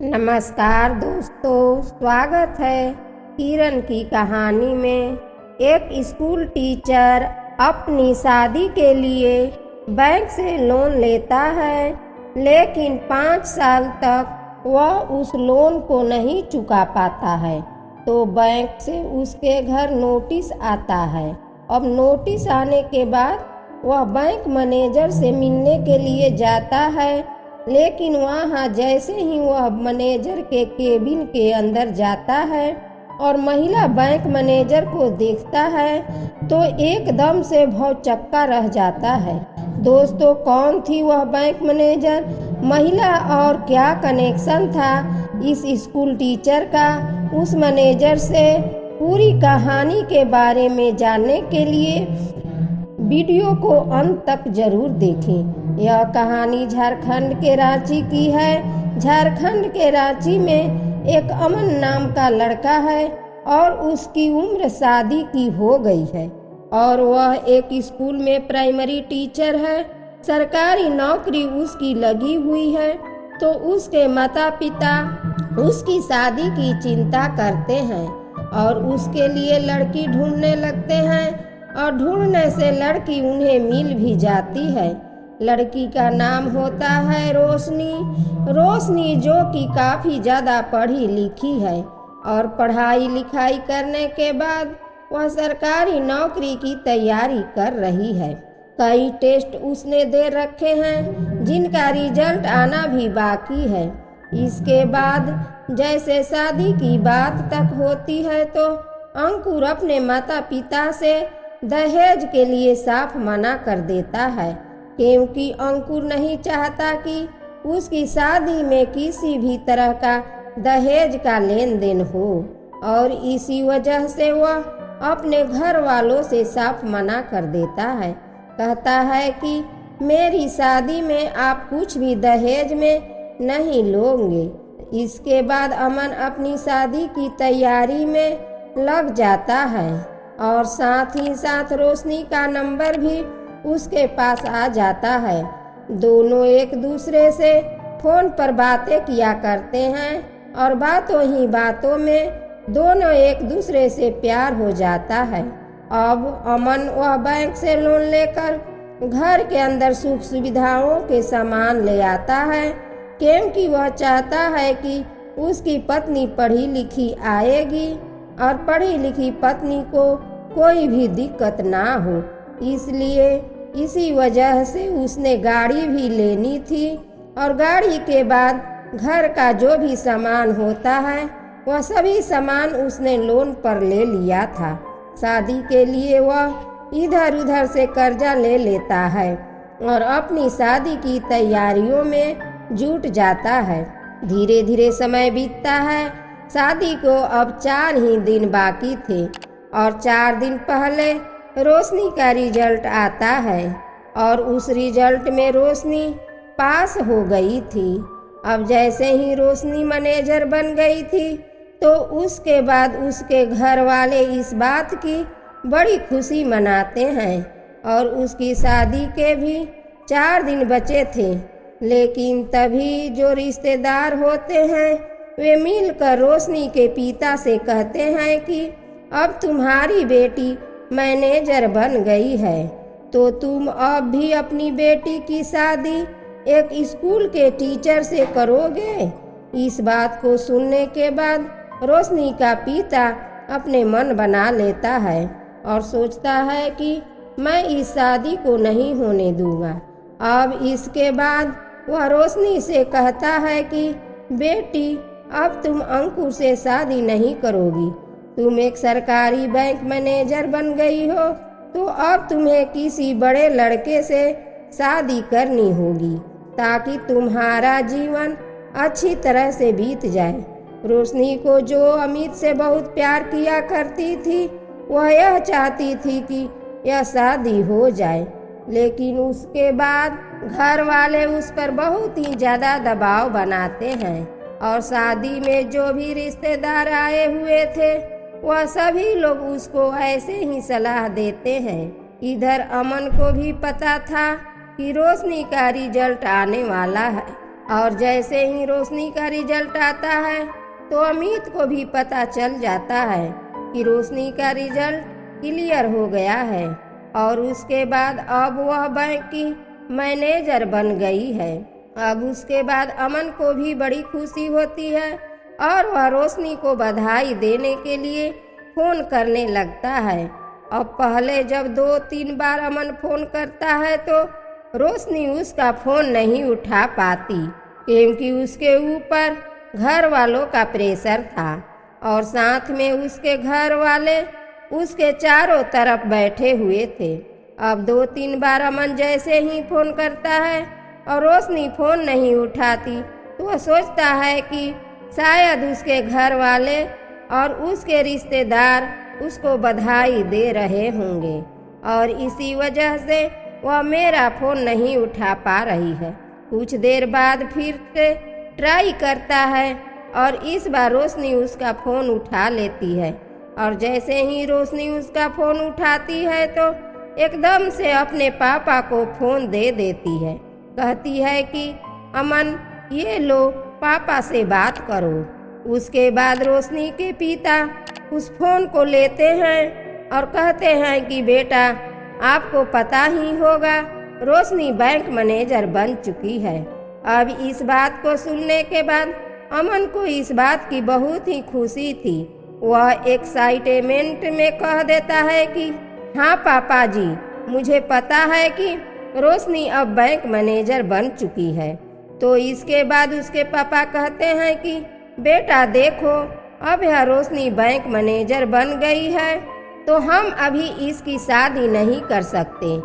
नमस्कार दोस्तों, स्वागत है किरण की कहानी में। एक स्कूल टीचर अपनी शादी के लिए बैंक से लोन लेता है, लेकिन 5 साल तक वह उस लोन को नहीं चुका पाता है। तो बैंक से उसके घर नोटिस आता है। अब नोटिस आने के बाद वह बैंक मैनेजर से मिलने के लिए जाता है, लेकिन वहाँ जैसे ही वह मैनेजर के केबिन के अंदर जाता है और महिला बैंक मैनेजर को देखता है तो एकदम से भौचक्का रह जाता है। दोस्तों, कौन थी वह बैंक मैनेजर महिला और क्या कनेक्शन था इस स्कूल टीचर का उस मैनेजर से? पूरी कहानी के बारे में जानने के लिए वीडियो को अंत तक जरूर देखें। यह कहानी झारखंड के रांची की है। झारखंड के रांची में एक अमन नाम का लड़का है और उसकी उम्र शादी की हो गई है और वह एक स्कूल में प्राइमरी टीचर है। सरकारी नौकरी उसकी लगी हुई है। तो उसके माता पिता उसकी शादी की चिंता करते हैं और उसके लिए लड़की ढूंढने लगते हैं और ढूंढने से लड़की उन्हें मिल भी जाती है। लड़की का नाम होता है रोशनी, जो कि काफ़ी ज़्यादा पढ़ी लिखी है और पढ़ाई लिखाई करने के बाद वह सरकारी नौकरी की तैयारी कर रही है। कई टेस्ट उसने दे रखे हैं जिनका रिजल्ट आना भी बाकी है। इसके बाद जैसे शादी की बात तक होती है तो अंकुर अपने माता पिता से दहेज के लिए साफ मना कर देता है, क्योंकि अंकुर नहीं चाहता कि उसकी शादी में किसी भी तरह का दहेज का लेन देन हो और इसी वजह से वह अपने घर वालों से साफ मना कर देता है। कहता है कि मेरी शादी में आप कुछ भी दहेज में नहीं लोगे। इसके बाद अमन अपनी शादी की तैयारी में लग जाता है और साथ ही साथ रोशनी का नंबर भी उसके पास आ जाता है। दोनों एक दूसरे से फोन पर बातें किया करते हैं और बातों ही बातों में दोनों एक दूसरे से प्यार हो जाता है। अब अमन वह बैंक से लोन लेकर घर के अंदर सुख सुविधाओं के सामान ले आता है, क्योंकि वह चाहता है कि उसकी पत्नी पढ़ी लिखी आएगी और पढ़ी लिखी पत्नी को कोई भी दिक्कत ना हो। इसलिए इसी वजह से उसने गाड़ी भी लेनी थी और गाड़ी के बाद घर का जो भी सामान होता है वह सभी सामान उसने लोन पर ले लिया था। शादी के लिए वह इधर उधर से कर्जा ले लेता है और अपनी शादी की तैयारियों में जुट जाता है। धीरे धीरे समय बीतता है। शादी को अब 4 ही दिन बाकी थे और 4 दिन पहले रोशनी का रिजल्ट आता है और उस रिजल्ट में रोशनी पास हो गई थी। अब जैसे ही रोशनी मैनेजर बन गई थी तो उसके बाद उसके घर वाले इस बात की बड़ी खुशी मनाते हैं और उसकी शादी के भी 4 दिन बचे थे। लेकिन तभी जो रिश्तेदार होते हैं वे मिलकर रोशनी के पिता से कहते हैं कि अब तुम्हारी बेटी मैनेजर बन गई है, तो तुम अब भी अपनी बेटी की शादी एक स्कूल के टीचर से करोगे। इस बात को सुनने के बाद रोशनी का पिता अपने मन बना लेता है और सोचता है कि मैं इस शादी को नहीं होने दूंगा। अब इसके बाद वह रोशनी से कहता है कि बेटी, अब तुम अंकुर से शादी नहीं करोगी। तुम एक सरकारी बैंक मैनेजर बन गई हो, तो अब तुम्हें किसी बड़े लड़के से शादी करनी होगी ताकि तुम्हारा जीवन अच्छी तरह से बीत जाए। रोशनी को जो अमित से बहुत प्यार किया करती थी वह यह चाहती थी कि यह शादी हो जाए, लेकिन उसके बाद घर वाले उस पर बहुत ही ज़्यादा दबाव बनाते हैं और शादी में जो भी रिश्तेदार आए हुए थे वह सभी लोग उसको ऐसे ही सलाह देते हैं। इधर अमन को भी पता था कि रोशनी का रिजल्ट आने वाला है और जैसे ही रोशनी का रिजल्ट आता है तो अमित को भी पता चल जाता है कि रोशनी का रिजल्ट क्लियर हो गया है और उसके बाद अब वह बैंक की मैनेजर बन गई है। अब उसके बाद अमन को भी बड़ी खुशी होती है और वह रोशनी को बधाई देने के लिए फ़ोन करने लगता है। अब पहले जब 2-3 बार अमन फ़ोन करता है तो रोशनी उसका फ़ोन नहीं उठा पाती, क्योंकि उसके ऊपर घर वालों का प्रेशर था और साथ में उसके घर वाले उसके चारों तरफ बैठे हुए थे। अब 2-3 बार अमन जैसे ही फ़ोन करता है और रोशनी फ़ोन नहीं उठाती तो वह सोचता है कि शायद उसके घर वाले और उसके रिश्तेदार उसको बधाई दे रहे होंगे और इसी वजह से वह मेरा फ़ोन नहीं उठा पा रही है। कुछ देर बाद फिर से ट्राई करता है और इस बार रोशनी उसका फ़ोन उठा लेती है और जैसे ही रोशनी उसका फ़ोन उठाती है तो एकदम से अपने पापा को फ़ोन दे देती है। कहती है कि अमन ये लो, पापा से बात करो। उसके बाद रोशनी के पिता उस फ़ोन को लेते हैं और कहते हैं कि बेटा, आपको पता ही होगा रोशनी बैंक मैनेजर बन चुकी है। अब इस बात को सुनने के बाद अमन को इस बात की बहुत ही खुशी थी। वह एक्साइटमेंट में कह देता है कि हाँ पापा जी, मुझे पता है कि रोशनी अब बैंक मैनेजर बन चुकी है। तो इसके बाद उसके पापा कहते हैं कि बेटा देखो, अब यह रोशनी बैंक मैनेजर बन गई है तो हम अभी इसकी शादी नहीं कर सकते।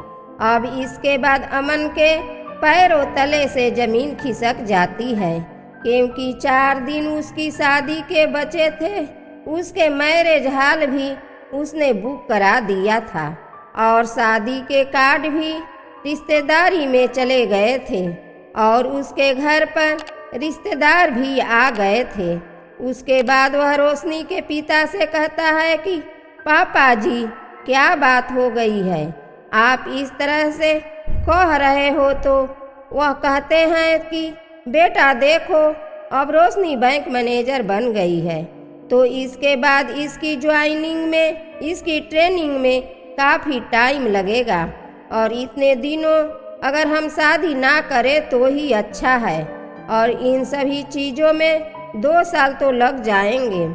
अब इसके बाद अमन के पैरों तले से ज़मीन खिसक जाती है, क्योंकि 4 दिन उसकी शादी के बचे थे। उसके मैरिज हॉल भी उसने बुक करा दिया था और शादी के कार्ड भी रिश्तेदारी में चले गए थे और उसके घर पर रिश्तेदार भी आ गए थे। उसके बाद वह रोशनी के पिता से कहता है कि पापा जी, क्या बात हो गई है, आप इस तरह से कह रहे हो। तो वह कहते हैं कि बेटा देखो, अब रोशनी बैंक मैनेजर बन गई है तो इसके बाद इसकी ज्वाइनिंग में, इसकी ट्रेनिंग में काफ़ी टाइम लगेगा और इतने दिनों अगर हम शादी ना करें तो ही अच्छा है और इन सभी चीज़ों में 2 साल तो लग जाएंगे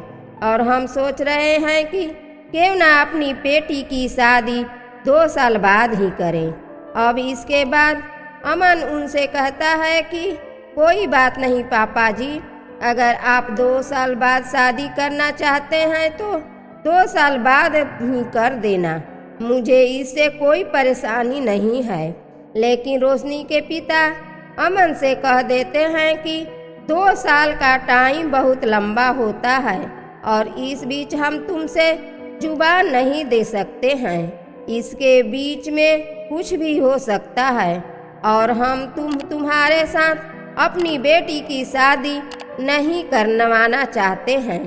और हम सोच रहे हैं कि क्यों ना अपनी बेटी की शादी 2 साल बाद ही करें। अब इसके बाद अमन उनसे कहता है कि कोई बात नहीं पापा जी, अगर आप 2 साल बाद शादी करना चाहते हैं तो 2 साल बाद ही कर देना, मुझे इससे कोई परेशानी नहीं है। लेकिन रोशनी के पिता अमन से कह देते हैं कि 2 साल का टाइम बहुत लंबा होता है और इस बीच हम तुमसे जुबान नहीं दे सकते हैं, इसके बीच में कुछ भी हो सकता है और हम तुम्हारे साथ अपनी बेटी की शादी नहीं करवाना चाहते हैं।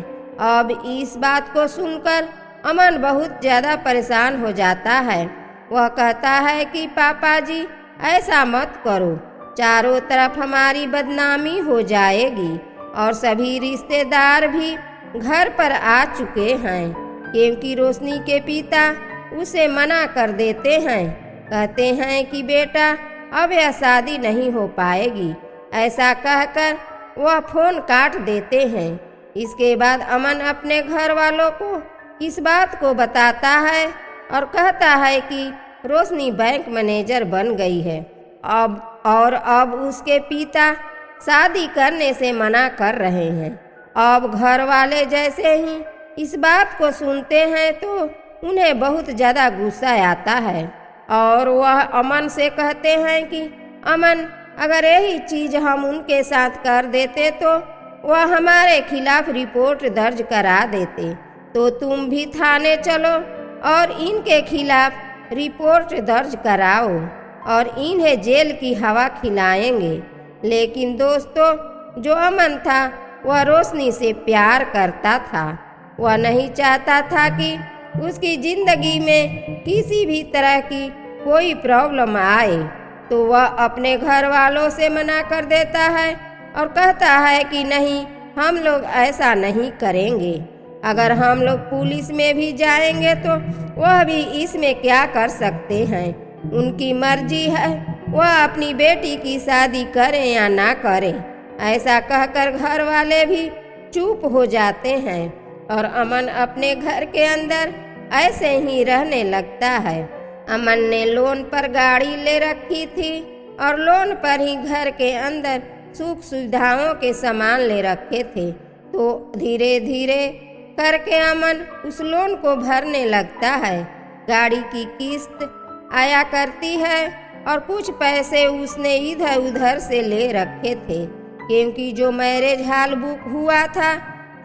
अब इस बात को सुनकर अमन बहुत ज़्यादा परेशान हो जाता है। वह कहता है कि पापा जी ऐसा मत करो, चारों तरफ हमारी बदनामी हो जाएगी और सभी रिश्तेदार भी घर पर आ चुके हैं, क्योंकि रोशनी के पिता उसे मना कर देते हैं। कहते हैं कि बेटा अब यह शादी नहीं हो पाएगी। ऐसा कहकर वह फ़ोन काट देते हैं। इसके बाद अमन अपने घर वालों को इस बात को बताता है और कहता है कि रोशनी बैंक मैनेजर बन गई है। अब उसके पिता शादी करने से मना कर रहे हैं। अब घर वाले जैसे ही इस बात को सुनते हैं तो उन्हें बहुत ज़्यादा गुस्सा आता है और वह अमन से कहते हैं कि अमन, अगर यही चीज़ हम उनके साथ कर देते तो वह हमारे खिलाफ रिपोर्ट दर्ज करा देते, तो तुम भी थाने चलो और इनके खिलाफ रिपोर्ट दर्ज कराओ और इन्हें जेल की हवा खिलाएंगे। लेकिन दोस्तों, जो अमन था वह रोशनी से प्यार करता था। वह नहीं चाहता था कि उसकी ज़िंदगी में किसी भी तरह की कोई प्रॉब्लम आए, तो वह अपने घर वालों से मना कर देता है और कहता है कि नहीं, हम लोग ऐसा नहीं करेंगे। अगर हम लोग पुलिस में भी जाएंगे तो वह भी इसमें क्या कर सकते हैं, उनकी मर्जी है, वह अपनी बेटी की शादी करें या ना करें। ऐसा कहकर घर वाले भी चुप हो जाते हैं और अमन अपने घर के अंदर ऐसे ही रहने लगता है। अमन ने लोन पर गाड़ी ले रखी थी और लोन पर ही घर के अंदर सुख सुविधाओं के सामान ले रखे थे। तो धीरे धीरे करके अमन उस लोन को भरने लगता है। गाड़ी की किस्त आया करती है और कुछ पैसे उसने इधर उधर से ले रखे थे, क्योंकि जो मैरिज हॉल बुक हुआ था,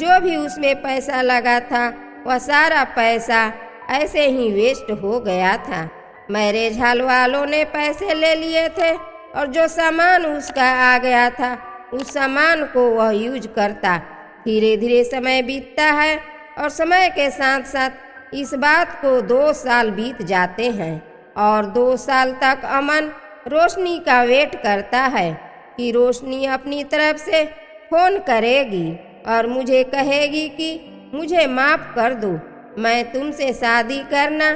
जो भी उसमें पैसा लगा था, वह सारा पैसा ऐसे ही वेस्ट हो गया था। मैरिज हॉल वालों ने पैसे ले लिए थे और जो सामान उसका आ गया था, उस सामान को वह यूज करता। धीरे धीरे समय बीतता है और समय के साथ साथ इस बात को 2 साल बीत जाते हैं और 2 साल तक अमन रोशनी का वेट करता है कि रोशनी अपनी तरफ से फोन करेगी और मुझे कहेगी कि मुझे माफ़ कर दो, मैं तुमसे शादी करना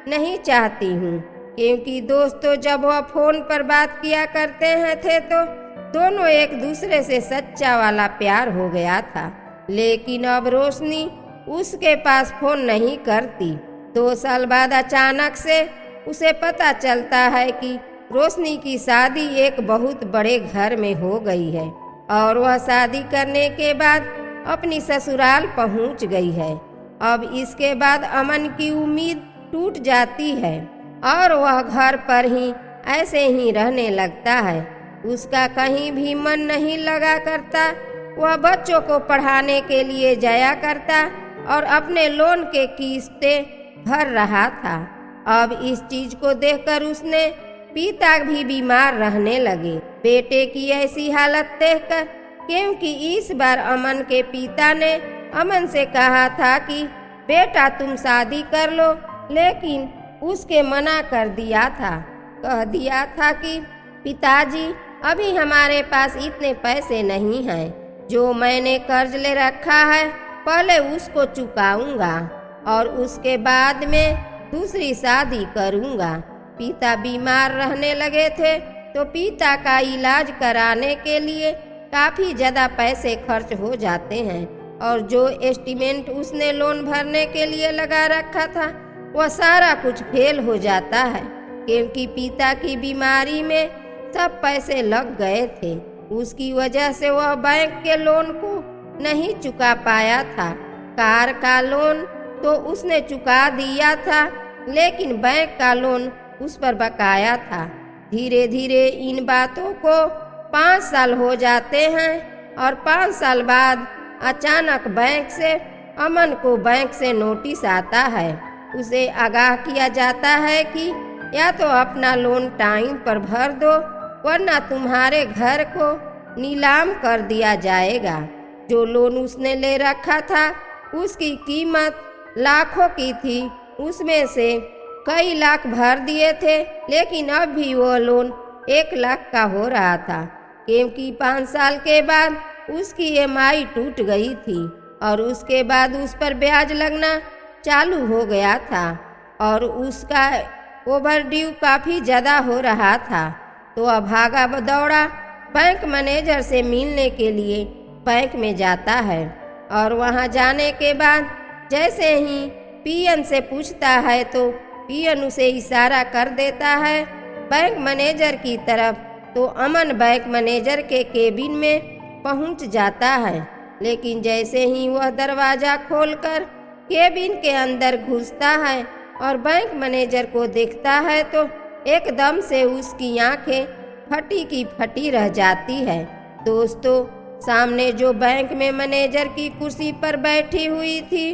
नहीं चाहती हूँ। क्योंकि दोस्तों, जब वह फोन पर बात किया करते हैं थे तो दोनों एक दूसरे से सच्चा वाला प्यार हो गया था। लेकिन अब रोशनी उसके पास फोन नहीं करती। 2 साल बाद अचानक से उसे पता चलता है कि रोशनी की शादी एक बहुत बड़े घर में हो गई है और वह शादी करने के बाद अपनी ससुराल पहुंच गई है। अब इसके बाद अमन की उम्मीद टूट जाती है और वह घर पर ही ऐसे ही रहने लगता है। उसका कहीं भी मन नहीं लगा करता। वह बच्चों को पढ़ाने के लिए जाया करता और अपने लोन के किस्तें भर रहा था। अब इस चीज को देखकर उसने पिता भी बीमार रहने लगे। बेटे की ऐसी हालत देखकर, क्योंकि इस बार अमन के पिता ने अमन से कहा था कि बेटा तुम शादी कर लो, लेकिन उसके मना कर दिया था। कह दिया था कि पिताजी, अभी हमारे पास इतने पैसे नहीं हैं। जो मैंने कर्ज ले रखा है पहले उसको चुकाऊंगा और उसके बाद में दूसरी शादी करूंगा। पिता बीमार रहने लगे थे तो पिता का इलाज कराने के लिए काफ़ी ज़्यादा पैसे खर्च हो जाते हैं और जो एस्टीमेट उसने लोन भरने के लिए लगा रखा था वह सारा कुछ फेल हो जाता है, क्योंकि पिता की बीमारी में सब पैसे लग गए थे। उसकी वजह से वह बैंक के लोन को नहीं चुका पाया था। कार का लोन तो उसने चुका दिया था, लेकिन बैंक का लोन उस पर बकाया था। धीरे धीरे इन बातों को 5 साल हो जाते हैं और 5 साल बाद अचानक बैंक से अमन को बैंक से नोटिस आता है। उसे आगाह किया जाता है कि या तो अपना लोन टाइम पर भर दो, वरना तुम्हारे घर को नीलाम कर दिया जाएगा। जो लोन उसने ले रखा था उसकी कीमत लाखों की थी। उसमें से कई लाख भर दिए थे, लेकिन अब भी वो लोन 1 लाख का हो रहा था, क्योंकि 5 साल के बाद उसकी EMI टूट गई थी और उसके बाद उस पर ब्याज लगना चालू हो गया था और उसका ओवरड्यू काफ़ी ज़्यादा हो रहा था। तो वह भागा दौड़ा बैंक मैनेजर से मिलने के लिए बैंक में जाता है और वहां जाने के बाद जैसे ही पीएन से पूछता है तो पीएन उसे इशारा कर देता है बैंक मैनेजर की तरफ। तो अमन बैंक मैनेजर के केबिन में पहुंच जाता है, लेकिन जैसे ही वह दरवाज़ा खोलकर केबिन के अंदर घुसता है और बैंक मैनेजर को देखता है तो एकदम से उसकी आंखें फटी की फटी रह जाती है। दोस्तों, सामने जो बैंक में मैनेजर की कुर्सी पर बैठी हुई थी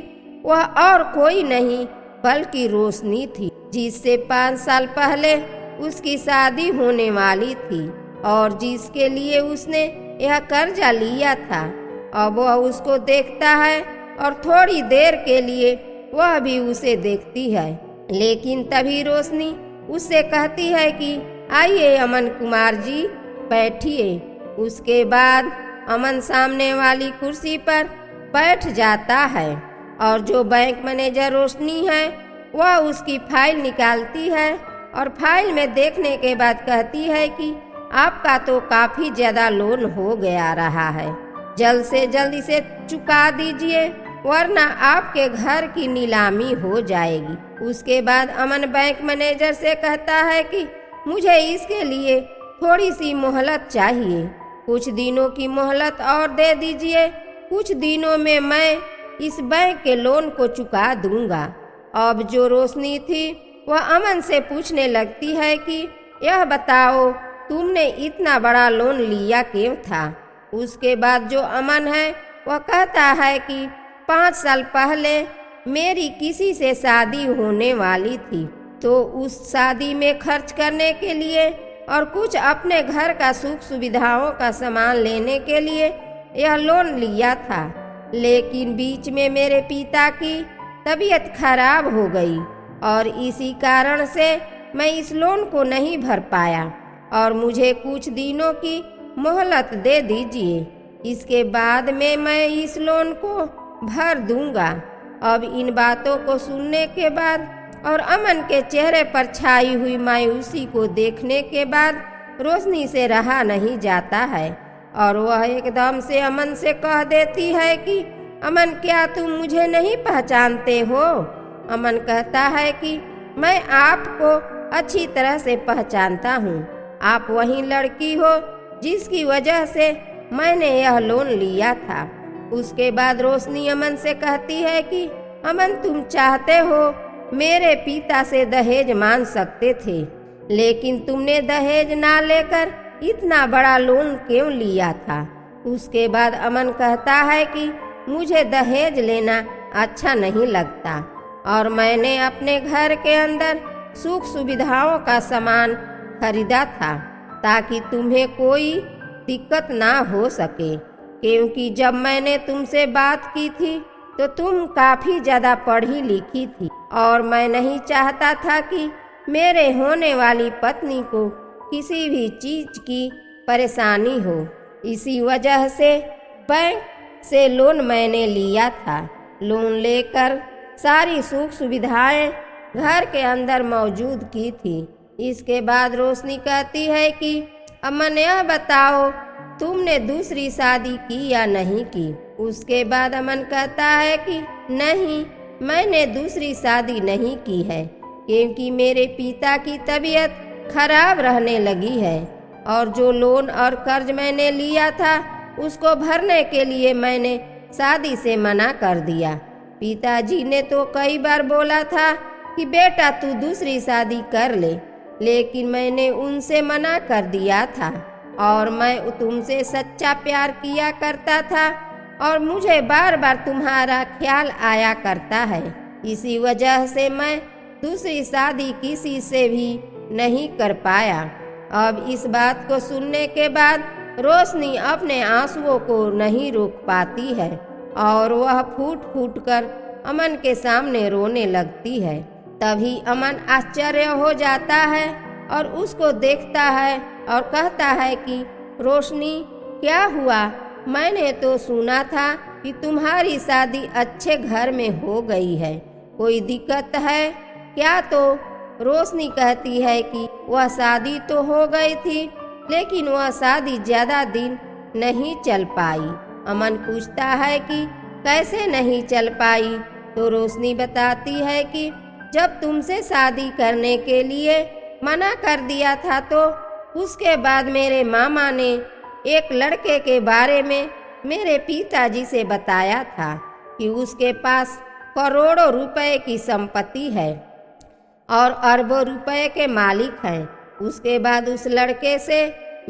वह और कोई नहीं बल्कि रोशनी थी, जिससे 5 साल पहले उसकी शादी होने वाली थी और जिसके लिए उसने यह कर्जा लिया था। अब वह उसको देखता है और थोड़ी देर के लिए वह भी उसे देखती है, लेकिन तभी रोशनी उससे कहती है कि आइए अमन कुमार जी, बैठिए। उसके बाद अमन सामने वाली कुर्सी पर बैठ जाता है और जो बैंक मैनेजर रोशनी है वह उसकी फाइल निकालती है और फाइल में देखने के बाद कहती है कि आपका तो काफ़ी ज़्यादा लोन हो गया रहा है, जल्द से जल्द इसे चुका दीजिए वरना आपके घर की नीलामी हो जाएगी। उसके बाद अमन बैंक मैनेजर से कहता है कि मुझे इसके लिए थोड़ी सी मोहलत चाहिए, कुछ दिनों की मोहलत और दे दीजिए, कुछ दिनों में मैं इस बैंक के लोन को चुका दूंगा। अब जो रोशनी थी वह अमन से पूछने लगती है कि यह बताओ तुमने इतना बड़ा लोन लिया क्यों था। उसके बाद जो अमन है वह कहता है कि 5 साल पहले मेरी किसी से शादी होने वाली थी, तो उस शादी में खर्च करने के लिए और कुछ अपने घर का सुख सुविधाओं का सामान लेने के लिए यह लोन लिया था, लेकिन बीच में मेरे पिता की तबीयत खराब हो गई और इसी कारण से मैं इस लोन को नहीं भर पाया और मुझे कुछ दिनों की मोहलत दे दीजिए, इसके बाद में मैं इस लोन को भर दूंगा। अब इन बातों को सुनने के बाद और अमन के चेहरे पर छाई हुई मायूसी को देखने के बाद रोशनी से रहा नहीं जाता है और वह एकदम से अमन से कह देती है कि अमन क्या तुम मुझे नहीं पहचानते हो। अमन कहता है कि मैं आपको अच्छी तरह से पहचानता हूँ, आप वही लड़की हो जिसकी वजह से मैंने यह लोन लिया था। उसके बाद रोशनी अमन से कहती है कि अमन तुम चाहते हो मेरे पिता से दहेज मांग सकते थे, लेकिन तुमने दहेज ना लेकर इतना बड़ा लोन क्यों लिया था। उसके बाद अमन कहता है कि मुझे दहेज लेना अच्छा नहीं लगता और मैंने अपने घर के अंदर सुख सुविधाओं का सामान खरीदा था ताकि तुम्हें कोई दिक्कत ना हो सके, क्योंकि जब मैंने तुमसे बात की थी तो तुम काफ़ी ज़्यादा पढ़ी लिखी थी और मैं नहीं चाहता था कि मेरे होने वाली पत्नी को किसी भी चीज़ की परेशानी हो। इसी वजह से बैंक से लोन मैंने लिया था। लोन लेकर सारी सुख सुविधाएं घर के अंदर मौजूद की थी। इसके बाद रोशनी कहती है कि अमन यह बताओ तुमने दूसरी शादी की या नहीं की। उसके बाद अमन कहता है कि नहीं, मैंने दूसरी शादी नहीं की है क्योंकि मेरे पिता की तबीयत खराब रहने लगी है और जो लोन और कर्ज मैंने लिया था उसको भरने के लिए मैंने शादी से मना कर दिया। पिताजी ने तो कई बार बोला था कि बेटा तू दूसरी शादी कर ले, लेकिन मैंने उनसे मना कर दिया था और मैं तुमसे सच्चा प्यार किया करता था और मुझे बार बार तुम्हारा ख्याल आया करता है। इसी वजह से मैं दूसरी शादी किसी से भी नहीं कर पाया। अब इस बात को सुनने के बाद रोशनी अपने आंसुओं को नहीं रोक पाती है और वह फूट फूट कर अमन के सामने रोने लगती है। तभी अमन आश्चर्य हो जाता है और उसको देखता है और कहता है कि रोशनी क्या हुआ, मैंने तो सुना था कि तुम्हारी शादी अच्छे घर में हो गई है, कोई दिक्कत है क्या। तो रोशनी कहती है कि वह शादी तो हो गई थी लेकिन वह शादी ज़्यादा दिन नहीं चल पाई। अमन पूछता है कि कैसे नहीं चल पाई, तो रोशनी बताती है कि जब तुमसे शादी करने के लिए मना कर दिया था तो उसके बाद मेरे मामा ने एक लड़के के बारे में मेरे पिताजी से बताया था कि उसके पास करोड़ों रुपए की संपत्ति है और अरबों रुपए के मालिक हैं। उसके बाद उस लड़के से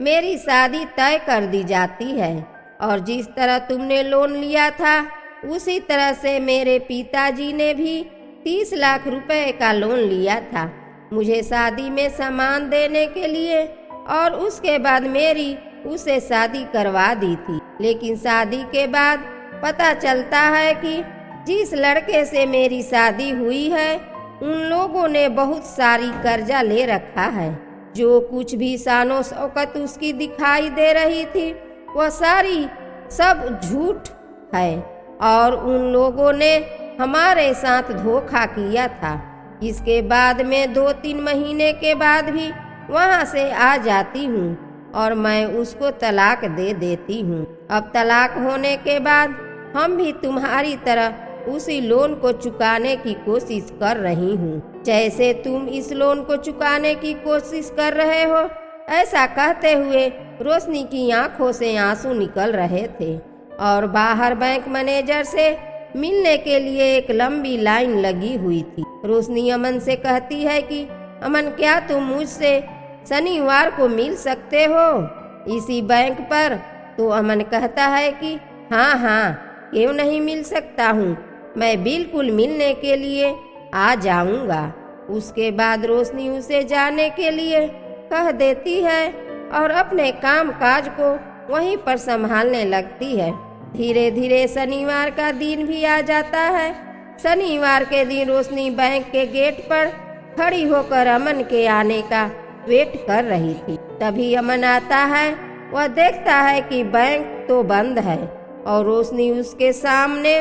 मेरी शादी तय कर दी जाती है और जिस तरह तुमने लोन लिया था उसी तरह से मेरे पिताजी ने भी 30 लाख रुपए का लोन लिया था मुझे शादी में सामान देने के लिए और उसके बाद मेरी उसे शादी करवा दी थी। लेकिन शादी के बाद पता चलता है कि जिस लड़के से मेरी शादी हुई है उन लोगों ने बहुत सारी कर्जा ले रखा है। जो कुछ भी शानो शौकत उसकी दिखाई दे रही थी वह सारी सब झूठ है और उन लोगों ने हमारे साथ धोखा किया था। इसके बाद मैं 2-3 महीने के बाद भी वहाँ से आ जाती हूँ और मैं उसको तलाक दे देती हूँ। अब तलाक होने के बाद हम भी तुम्हारी तरह उसी लोन को चुकाने की कोशिश कर रही हूँ। जैसे तुम इस लोन को चुकाने की कोशिश कर रहे हो, ऐसा कहते हुए रोशनी की आंखों से आंसू निकल रहे थे और बाहर बैंक मैनेजर से मिलने के लिए एक लंबी लाइन लगी हुई थी। रोशनी अमन से कहती है कि अमन, क्या तुम मुझसे शनिवार को मिल सकते हो इसी बैंक पर? तो अमन कहता है कि हाँ हाँ, क्यों नहीं मिल सकता हूँ, मैं बिल्कुल मिलने के लिए आ जाऊँगा। उसके बाद रोशनी उसे जाने के लिए कह देती है और अपने काम काज को वहीं पर संभालने लगती है। धीरे धीरे शनिवार का दिन भी आ जाता है। शनिवार के दिन रोशनी बैंक के गेट पर खड़ी होकर अमन के आने का वेट कर रही थी। तभी अमन आता है। वह देखता है कि बैंक तो बंद है और रोशनी उसके सामने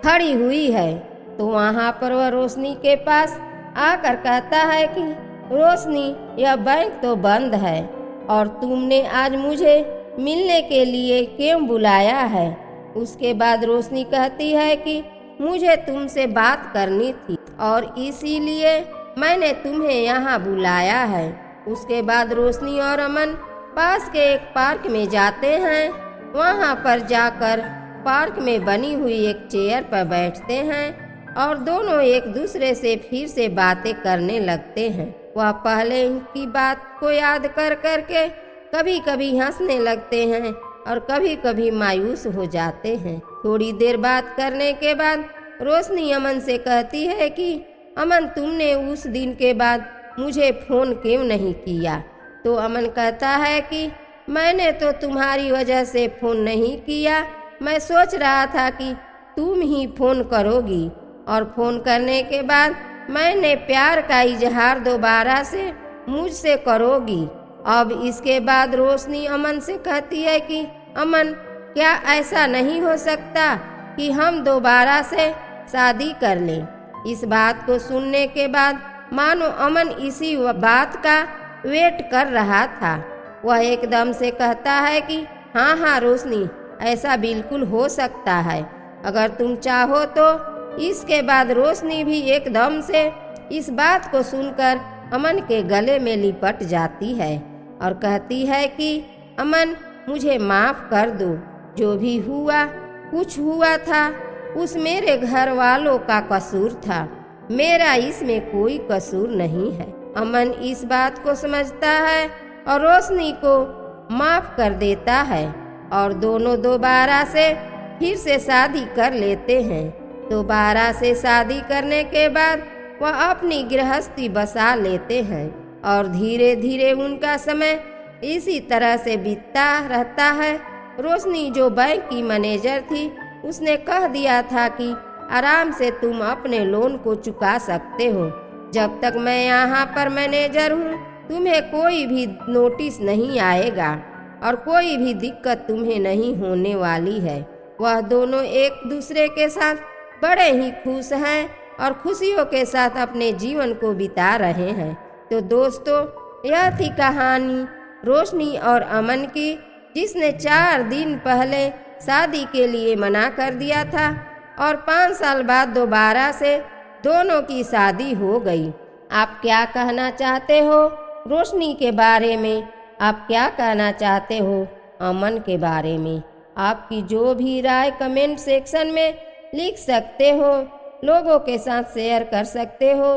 खड़ी हुई है। तो वहाँ पर वह रोशनी के पास आकर कहता है कि रोशनी, यह बैंक तो बंद है और तुमने आज मुझे मिलने के लिए क्यों बुलाया है? उसके बाद रोशनी कहती है कि मुझे तुमसे बात करनी थी और इसीलिए मैंने तुम्हें यहाँ बुलाया है। उसके बाद रोशनी और अमन पास के एक पार्क में जाते हैं। वहाँ पर जाकर पार्क में बनी हुई एक चेयर पर बैठते हैं और दोनों एक दूसरे से फिर से बातें करने लगते हैं। वह पहले की बात को याद कर करके कभी कभी हंसने लगते हैं और कभी कभी मायूस हो जाते हैं। थोड़ी देर बात करने के बाद रोशनी अमन से कहती है कि अमन, तुमने उस दिन के बाद मुझे फ़ोन क्यों नहीं किया? तो अमन कहता है कि मैंने तो तुम्हारी वजह से फ़ोन नहीं किया, मैं सोच रहा था कि तुम ही फ़ोन करोगी और फ़ोन करने के बाद मैंने प्यार का इजहार दोबारा से मुझसे करोगी। अब इसके बाद रोशनी अमन से कहती है कि अमन, क्या ऐसा नहीं हो सकता कि हम दोबारा से शादी कर लें? इस बात को सुनने के बाद मानो अमन इसी बात का वेट कर रहा था। वह एकदम से कहता है कि हाँ हाँ रोशनी, ऐसा बिल्कुल हो सकता है, अगर तुम चाहो तो। इसके बाद रोशनी भी एकदम से इस बात को सुनकर अमन के गले में लिपट जाती है और कहती है कि अमन, मुझे माफ़ कर दो। जो भी हुआ कुछ हुआ था उस मेरे घर वालों का कसूर था, मेरा इसमें कोई कसूर नहीं है। अमन इस बात को समझता है और रोशनी को माफ़ कर देता है और दोनों दोबारा से फिर से शादी कर लेते हैं। दोबारा से शादी करने के बाद वह अपनी गृहस्थी बसा लेते हैं और धीरे धीरे उनका समय इसी तरह से बीतता रहता है। रोशनी जो बैंक की मैनेजर थी, उसने कह दिया था कि आराम से तुम अपने लोन को चुका सकते हो, जब तक मैं यहाँ पर मैनेजर हूँ तुम्हें कोई भी नोटिस नहीं आएगा और कोई भी दिक्कत तुम्हें नहीं होने वाली है। वह दोनों एक दूसरे के साथ बड़े ही खुश हैं और खुशियों के साथ अपने जीवन को बिता रहे हैं। तो दोस्तों, यह थी कहानी रोशनी और अमन की, जिसने 4 दिन पहले शादी के लिए मना कर दिया था और 5 साल बाद दोबारा से दोनों की शादी हो गई। आप क्या कहना चाहते हो रोशनी के बारे में? आप क्या कहना चाहते हो अमन के बारे में? आपकी जो भी राय कमेंट सेक्शन में लिख सकते हो, लोगों के साथ शेयर कर सकते हो।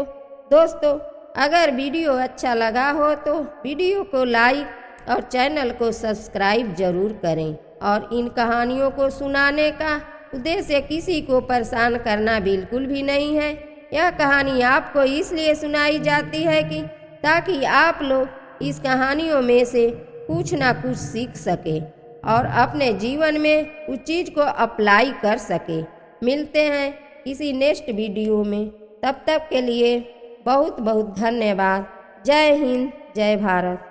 दोस्तों, अगर वीडियो अच्छा लगा हो तो वीडियो को लाइक और चैनल को सब्सक्राइब जरूर करें। और इन कहानियों को सुनाने का उद्देश्य किसी को परेशान करना बिल्कुल भी नहीं है। यह कहानी आपको इसलिए सुनाई जाती है कि ताकि आप लोग इस कहानियों में से कुछ ना कुछ सीख सके और अपने जीवन में उस चीज़ को अप्लाई कर सके। मिलते हैं किसी नेक्स्ट वीडियो में, तब तक के लिए बहुत बहुत धन्यवाद। जय हिंद, जय भारत।